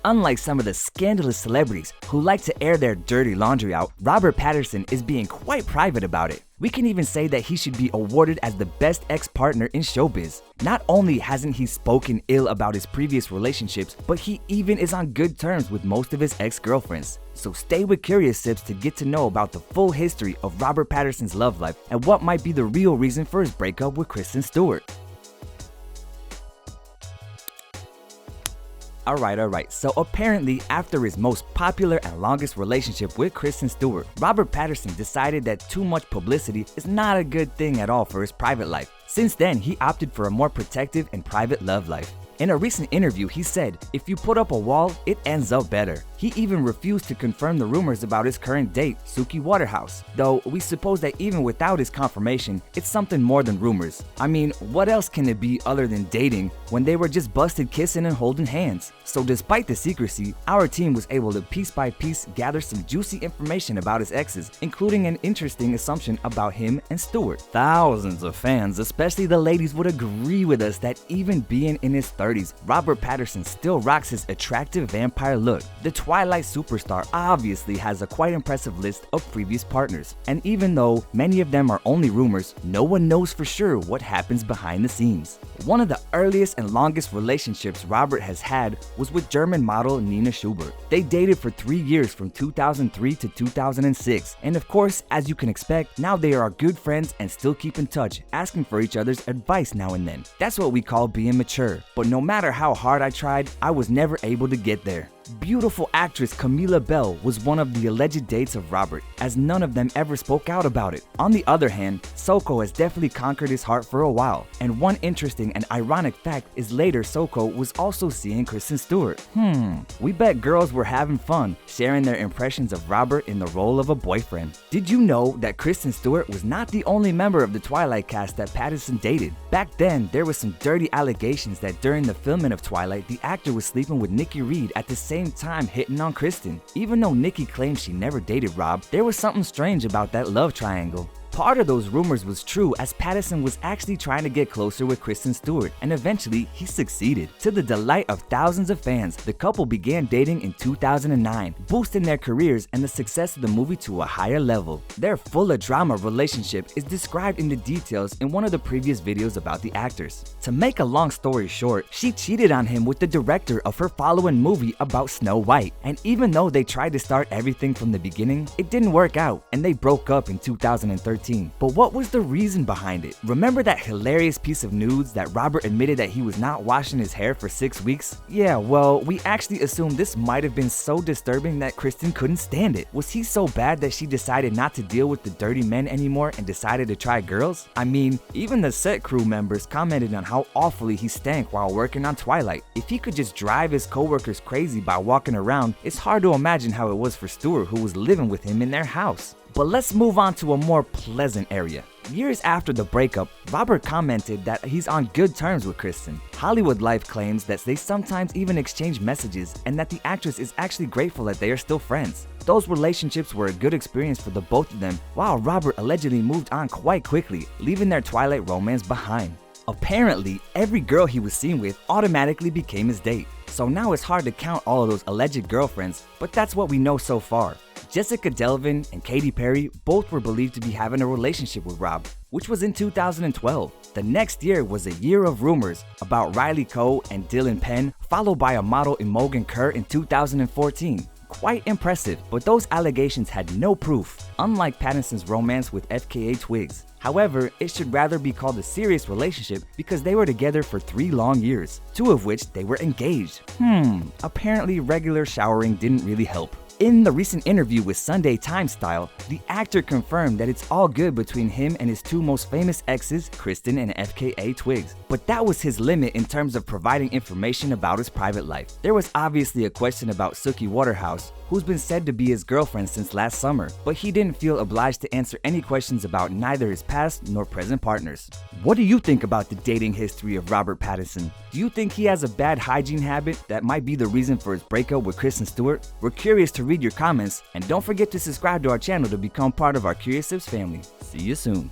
unlike some of the scandalous celebrities who like to air their dirty laundry out, Robert Pattinson is being quite private about it. We can even say that he should be awarded as the best ex-partner in showbiz. Not only hasn't he spoken ill about his previous relationships, but he even is on good terms with most of his ex-girlfriends. So stay with Curious Sips to get to know about the full history of Robert Pattinson's love life and what might be the real reason for his breakup with Kristen Stewart. Alright, so apparently after his most popular and longest relationship with Kristen Stewart, Robert Pattinson decided that too much publicity is not a good thing at all for his private life. Since then, he opted for a more protective and private love life. In a recent interview, he said, "If you put up a wall, it ends up better." He even refused to confirm the rumors about his current date, Suki Waterhouse, though we suppose that even without his confirmation, it's something more than rumors. I mean, what else can it be other than dating when they were just busted kissing and holding hands? So despite the secrecy, our team was able to piece by piece gather some juicy information about his exes, including an interesting assumption about him and Stewart. Thousands of fans, especially the ladies, would agree with us that even being in his 30s, Robert Pattinson still rocks his attractive vampire look. The Twilight superstar obviously has a quite impressive list of previous partners, and even though many of them are only rumors, no one knows for sure what happens behind the scenes. One of the earliest and longest relationships Robert has had was with German model Nina Schubert. They dated for 3 years from 2003 to 2006, and of course, as you can expect, now they are good friends and still keep in touch, asking for each other's advice now and then. That's what we call being mature, but no matter how hard I tried, I was never able to get there. Beautiful actress Camila Bell was one of the alleged dates of Robert, as none of them ever spoke out about it. On the other hand, Soko has definitely conquered his heart for a while, and one interesting and ironic fact is later Soko was also seeing Kristen Stewart. We bet girls were having fun sharing their impressions of Robert in the role of a boyfriend. Did you know that Kristen Stewart was not the only member of the Twilight cast that Pattinson dated? Back then, there was some dirty allegations that during the filming of Twilight, the actor was sleeping with Nikki Reed at the same time hitting on Kristen. Even though Nikki claimed she never dated Rob, there was something strange about that love triangle. Part of those rumors was true, as Pattinson was actually trying to get closer with Kristen Stewart, and eventually he succeeded. To the delight of thousands of fans, the couple began dating in 2009, boosting their careers and the success of the movie to a higher level. Their full of drama relationship is described in the details in one of the previous videos about the actors. To make a long story short, she cheated on him with the director of her following movie about Snow White, and even though they tried to start everything from the beginning, it didn't work out, and they broke up in 2013. But what was the reason behind it? Remember that hilarious piece of news that Robert admitted that he was not washing his hair for 6 weeks? Yeah, well, we actually assumed this might have been so disturbing that Kristen couldn't stand it. Was he so bad that she decided not to deal with the dirty men anymore and decided to try girls? I mean, even the set crew members commented on how awfully he stank while working on Twilight. If he could just drive his coworkers crazy by walking around, it's hard to imagine how it was for Stewart, who was living with him in their house. But let's move on to a more pleasant area. Years after the breakup, Robert commented that he's on good terms with Kristen. Hollywood Life claims that they sometimes even exchange messages and that the actress is actually grateful that they are still friends. Those relationships were a good experience for the both of them, while Robert allegedly moved on quite quickly, leaving their Twilight romance behind. Apparently, every girl he was seen with automatically became his date. So now it's hard to count all of those alleged girlfriends, but that's what we know so far. Jessica Delvin and Katy Perry both were believed to be having a relationship with Rob, which was in 2012. The next year was a year of rumors about Riley Coe and Dylan Penn, followed by a model Imogen Kerr in 2014. Quite impressive, but those allegations had no proof, unlike Pattinson's romance with FKA Twigs. However, it should rather be called a serious relationship because they were together for 3 long years, 2 of which they were engaged. Apparently regular showering didn't really help. In the recent interview with Sunday Times Style, the actor confirmed that it's all good between him and his 2 most famous exes, Kristen and FKA Twigs. But that was his limit in terms of providing information about his private life. There was obviously a question about Suki Waterhouse, who's been said to be his girlfriend since last summer, but he didn't feel obliged to answer any questions about neither his past nor present partners. What do you think about the dating history of Robert Pattinson? Do you think he has a bad hygiene habit that might be the reason for his breakup with Kristen Stewart? We're curious to read your comments, and don't forget to subscribe to our channel to become part of our Curious Sips family. See you soon.